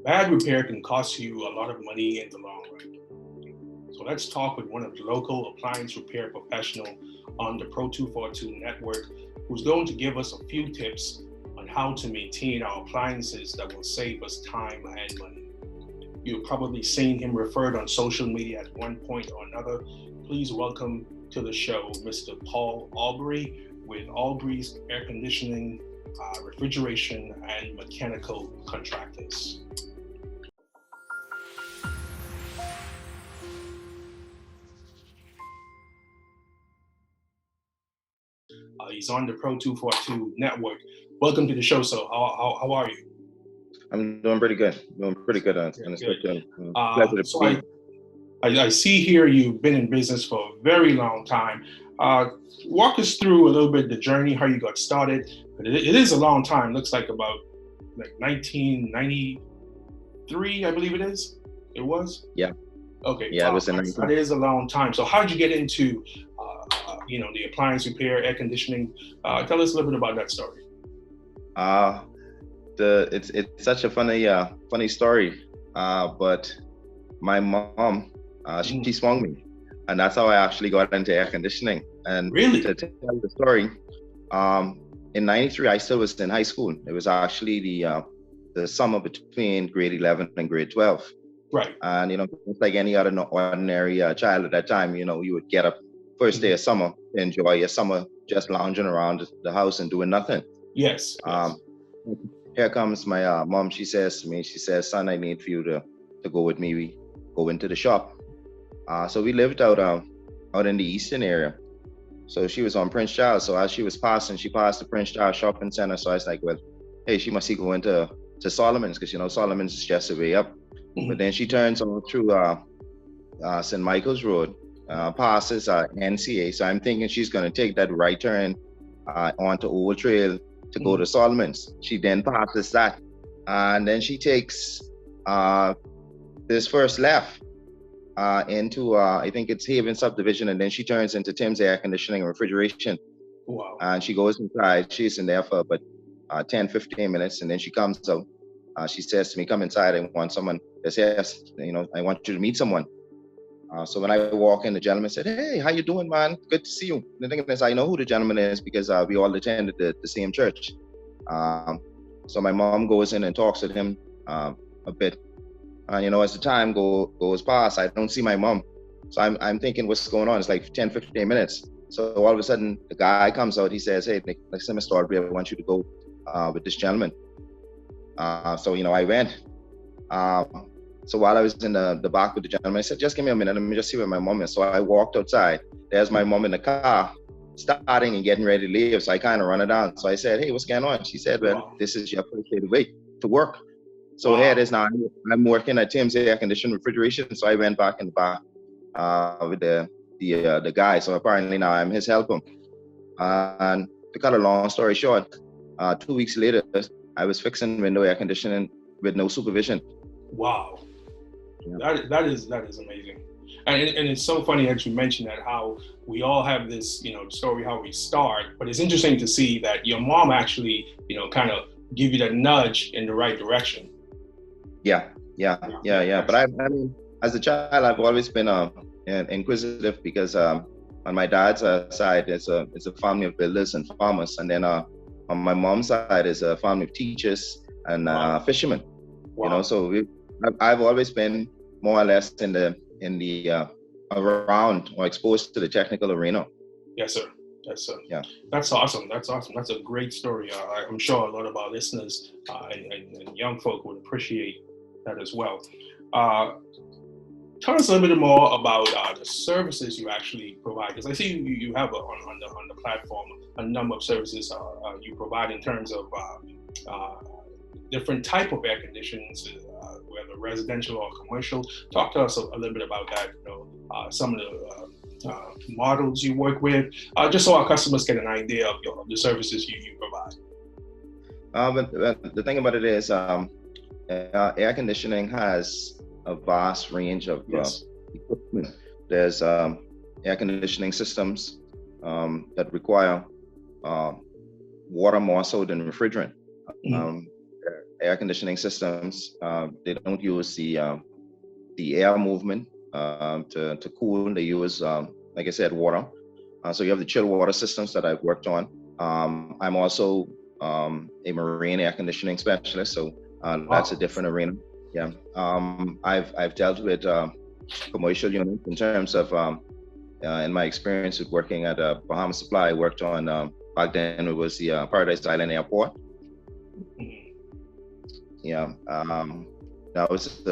Bad repair can cost you a lot of money in the long run. So let's talk with one of the local appliance repair professional on the Pro 242 network, who's going to give us a few tips on how to maintain our appliances that will save us time and money. You've probably seen him referred on social media at one point or another. Please welcome to the show Mr. Paul Albury with Albury's Air Conditioning, Refrigeration, and Mechanical Contractors. He's on the Pro 242 network. Welcome to the show. So, how are you? I'm doing pretty good. Doing pretty good on this Good. weekend. Pleasure to So, be. I see here you've been in business for a very long time. Walk us through a little bit the journey, how you got started. It is a long time. Looks like about 1993, I believe it is. It was. Yeah. Okay. Yeah, it Wow. was in 19. That is a long time. So, how did you get into, the appliance repair, air conditioning? Tell us a little bit about that story. Uh it's such a funny story. But my mom, she swung me, and that's how I actually got into air conditioning. And Really? to tell the story, in '93 I still was in high school. It was actually the summer between grade 11 and grade 12. Right. And just like any other ordinary child at that time, you would get up first day of summer, enjoy your summer, just lounging around the house and doing nothing. Yes. Here comes my mom. She says to me, she says, "Son, I need for you to go with me. We go into the shop." So we lived out in the eastern area. So she was on Prince Charles. So as she was passing, she passed the Prince Charles Shopping Center. So I was like, well, hey, she must be going to Solomon's, because Solomon's is just a way up. But then she turns on through St. Michael's Road, passes NCA. So I'm thinking she's going to take that right turn onto Old Trail to go to Solomon's. She then passes that, and then she takes this first left into I think it's Haven Subdivision, and then she turns into Tim's Air Conditioning and Refrigeration. Wow. And she goes inside. She's in there for about 10-15 minutes, and then she comes out. She says to me, "Come inside. I want someone." I says, "I want you to meet someone." So when I walk in, the gentleman said, "Hey, how you doing, man? Good to see you." The thing is, I know who the gentleman is because we all attended the same church. So my mom goes in and talks with him a bit. And as the time goes past, I don't see my mom. So I'm thinking, what's going on? It's like 10-15 minutes. So all of a sudden, the guy comes out. He says, "Hey, next time, Mr. Albury, I want you to go with this gentleman." So I went. So while I was in the back with the gentleman, I said, "Just give me a minute. Let me just see where my mom is." So I walked outside. There's my mom in the car, starting and getting ready to leave. So I kind of run her down. So I said, "Hey, what's going on?" She said, "Well, this is your first day to work." So here it is now. I'm working at Tim's Air Conditioning Refrigeration. So I went back in the back with the guy. So apparently now I'm his helper. And to cut a long story short, 2 weeks later, I was fixing window air conditioning with no supervision. Wow. Yeah. That is amazing. And it's so funny that you mentioned that, how we all have this, story how we start, but it's interesting to see that your mom actually, kind of give you that nudge in the right direction. Yeah. But I mean, as a child, I've always been inquisitive because on my dad's side, it's a family of builders and farmers, and then on my mom's side is a family of teachers and fishermen. Wow. So I've always been more or less in the around or exposed to the technical arena. Yes, sir. Yeah. That's awesome. That's a great story. I'm sure a lot of our listeners and young folk would appreciate that as well. Tell us a little bit more about the services you actually provide, because I see you have on the platform a number of services you provide in terms of different type of air conditions, whether residential or commercial. Talk to us a little bit about that. Some of the models you work with, just so our customers get an idea of the services you provide. But the thing about it is, air conditioning has a vast range of equipment. There's air conditioning systems that require water more so than refrigerant. air conditioning systems, they don't use the air movement to cool. They use, like I said, water. So you have the chill water systems that I've worked on. I'm also a marine air conditioning specialist, so that's a different arena. Yeah, I've dealt with commercial units in terms of in my experience with working at Bahamas Supply. I worked on back then it was the Paradise Island Airport. Yeah, that was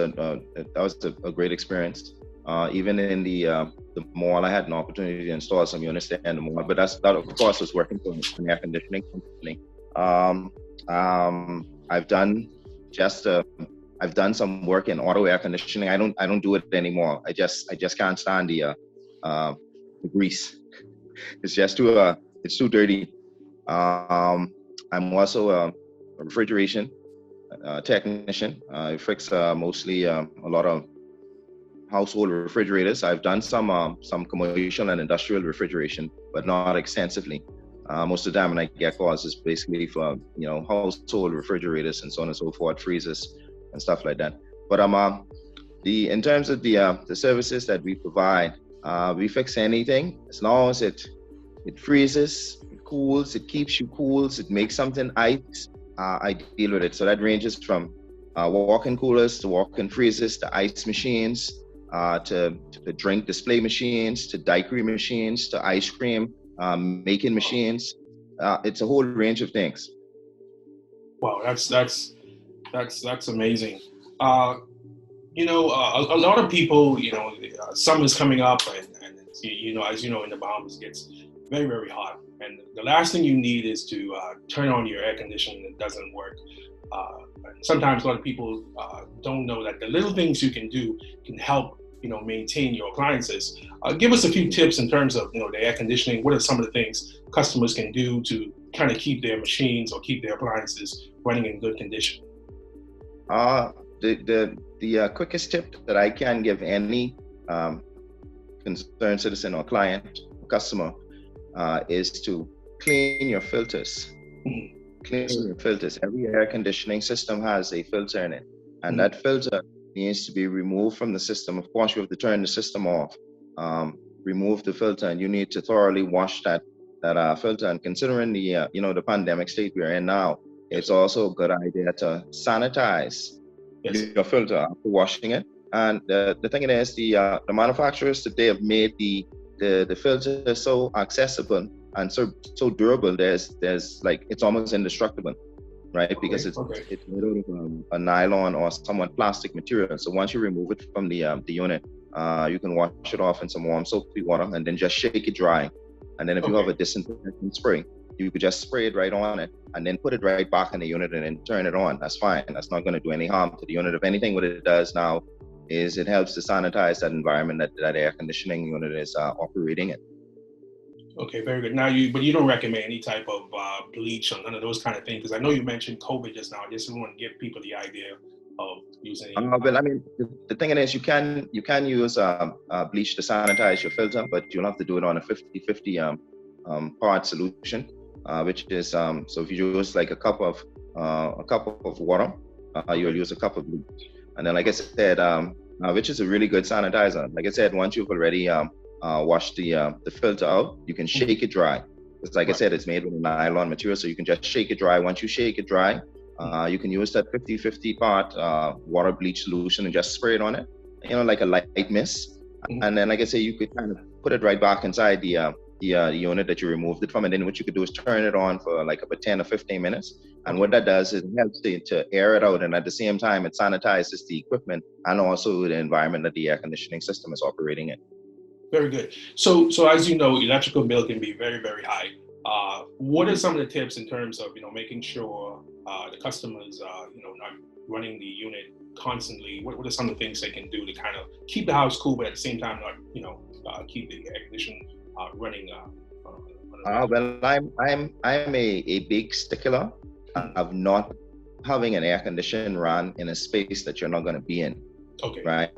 a great experience. Even in the mall, I had an opportunity to install some units there in the mall, but that of course was working for an air conditioning company. I've done I've done some work in auto air conditioning. I don't do it anymore. I just can't stand the grease. It's just it's too dirty. I'm also a refrigeration technician. I fix mostly a lot of household refrigerators. I've done some commercial and industrial refrigeration, but not extensively. Most of the time when I get calls is basically for household refrigerators and so on and so forth, freezers and stuff like that. But in terms of the services that we provide, we fix anything as long as it freezes, it cools, it keeps you cool, it makes something ice. I deal with it. So that ranges from walk-in coolers to walk-in freezers to ice machines, to drink display machines, to daiquiri machines, to ice cream making machines. It's a whole range of things. Wow, that's amazing. A lot of people, summer's coming up, and it's, as you know, in the Bahamas, it gets very, very hot. And the last thing you need is to turn on your air conditioning and it doesn't work. And sometimes a lot of people don't know that the little things you can do can help, maintain your appliances. Give us a few tips in terms of, the air conditioning. What are some of the things customers can do to kind of keep their machines or keep their appliances running in good condition? The quickest tip that I can give any concerned citizen or client or customer is to clean your filters. Clean your filters. Every air conditioning system has a filter in it, and that filter needs to be removed from the system. Of course, you have to turn the system off, remove the filter, and you need to thoroughly wash that filter. And considering the pandemic state we're in now, it's also a good idea to sanitize your filter after washing it. And the thing is, the manufacturers today have made the filter so accessible and so durable. There's like, it's almost indestructible, right? Because it's made out of a nylon or somewhat plastic material. So once you remove it from the unit, you can wash it off in some warm soapy water and then just shake it dry. And then if you have a disinfectant spray, you could just spray it right on it and then put it right back in the unit and then turn it on. That's fine. That's not going to do any harm to the unit. If anything, what it does now is it helps to sanitize that environment that air conditioning unit is operating in. Okay, very good. Now, you don't recommend any type of bleach or none of those kind of things, because I know you mentioned COVID just now. I just want to give people the idea of using. Well, I mean, the thing is, you can use bleach to sanitize your filter, but you'll have to do it on a 50-50 part solution, which is so if you use like a cup of water, you'll use a cup of bleach, and then like I said, which is a really good sanitizer. Like I said, once you've already wash the filter out, you can shake it dry. It's like I said, it's made with a nylon material, so you can just shake it dry. Once you shake it dry, you can use that 50-50 part water bleach solution and just spray it on it, like a light mist. And then, like I say, you could kind of put it right back inside the unit that you removed it from, and then what you could do is turn it on for like about 10 or 15 minutes. And what that does is it helps to air it out, and at the same time, it sanitizes the equipment and also the environment that the air conditioning system is operating in. Very good. So as you know, electrical bill can be very, very high. What are some of the tips in terms of making sure the customers not running the unit constantly? What are some of the things they can do to kind of keep the house cool, but at the same time not keep the air conditioning running? Well, I'm a big stickler of not having an air condition run in a space that you're not going to be in. Okay. Right.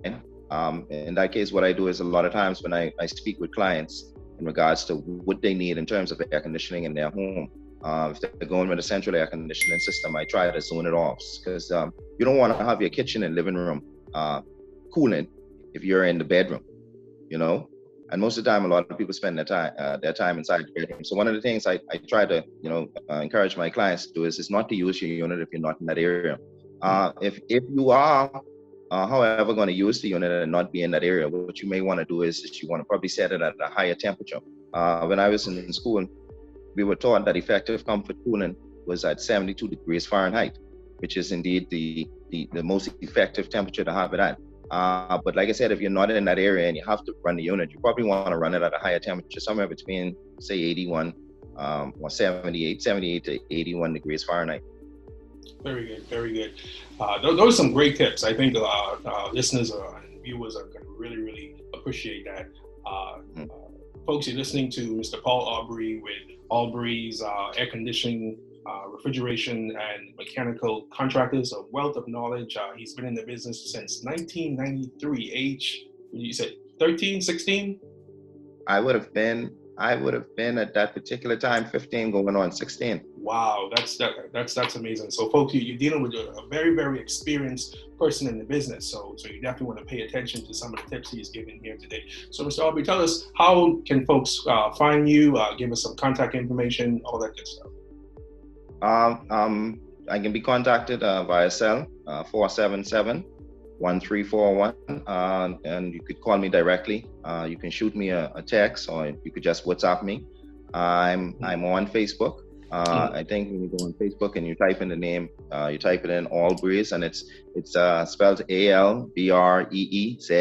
In that case, what I do is a lot of times when I speak with clients in regards to what they need in terms of air conditioning in their home, If they're going with a central air conditioning system, I try to zone it off because you don't want to have your kitchen and living room cooling if you're in the bedroom, you know. And most of the time, a lot of people spend their time inside the bedroom. So one of the things I try to, encourage my clients to do is not to use your unit if you're not in that area. If you are, however, going to use the unit and not be in that area, what you may want to do is you want to probably set it at a higher temperature. When I was in school, we were taught that effective comfort cooling was at 72 degrees Fahrenheit, which is indeed the most effective temperature to have it at. But like I said, if you're not in that area and you have to run the unit, you probably want to run it at a higher temperature, somewhere between, say, 81 or 78 to 81 degrees Fahrenheit. Very good, very good. Those are some great tips. I think listeners and viewers are going to really, really appreciate that. Folks, you're listening to Mr. Paul Albury with Albury's Air Conditioning, Refrigeration, and Mechanical Contractors, a wealth of knowledge. He's been in the business since 1993. Age, you said 13, 16? I would have been at that particular time 15, going on 16. Wow, that's amazing. So, folks, you're dealing with a very, very experienced person in the business. So you definitely want to pay attention to some of the tips he's given here today. So, Mr. Albury, tell us, how can folks find you? Give us some contact information, all that good stuff. I can be contacted via cell 477-1341, and you could call me directly. You can shoot me a text, or you could just WhatsApp me. I'm on Facebook. I think when you go on Facebook and you type in the name, you type it in Albury's, and it's spelled ALBREEZE.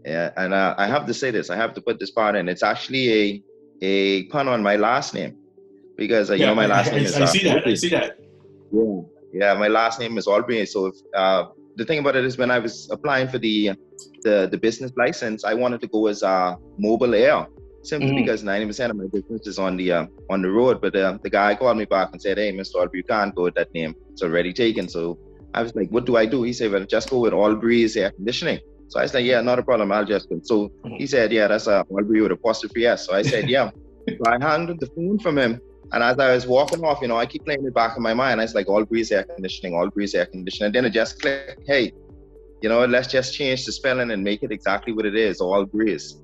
And I have to say this, I have to put this part in. It's actually a pun on my last name, because my last name is. I see that. Yeah, my last name is Albury. So if, the thing about it is, when I was applying for the business license, I wanted to go as mobile air, simply because 90% of my business is on the road. But the guy called me back and said, "Hey, Mr. Albury, you can't go with that name. It's already taken." So I was like, "What do I do?" He said, "Well, just go with Albury's Air Conditioning." So I said, "Yeah, not a problem. I'll just go." So he said, "Yeah, that's Albury with apostrophe S." So I said, "Yeah." So I handed the phone from him. And as I was walking off, I keep playing it back in my mind. I was like, Albury's Air Conditioning, Albury's Air Conditioning. And then it just clicked, hey, let's just change the spelling and make it exactly what it is, Albury's.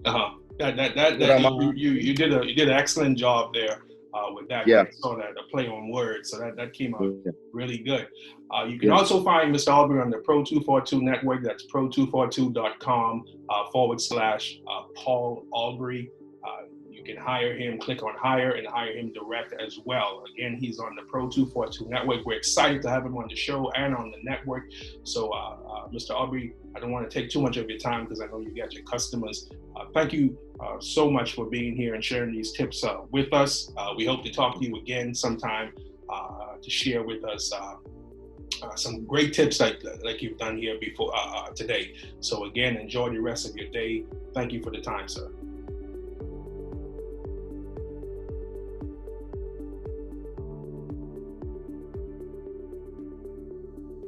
You did an excellent job there with that. Yeah. I saw that, a play on words. So that came out really good. You can also find Mr. Albury on the Pro 242 network. That's pro242.com /Paul Albury. You can hire him, click on hire, and hire him direct as well. Again, he's on the Pro 242 network. We're excited to have him on the show and on the network. So, Mr. Albury, I don't want to take too much of your time because I know you got your customers. Thank you so much for being here and sharing these tips with us. We hope to talk to you again sometime to share with us some great tips like you've done here before today. So again, enjoy the rest of your day. Thank you for the time, sir.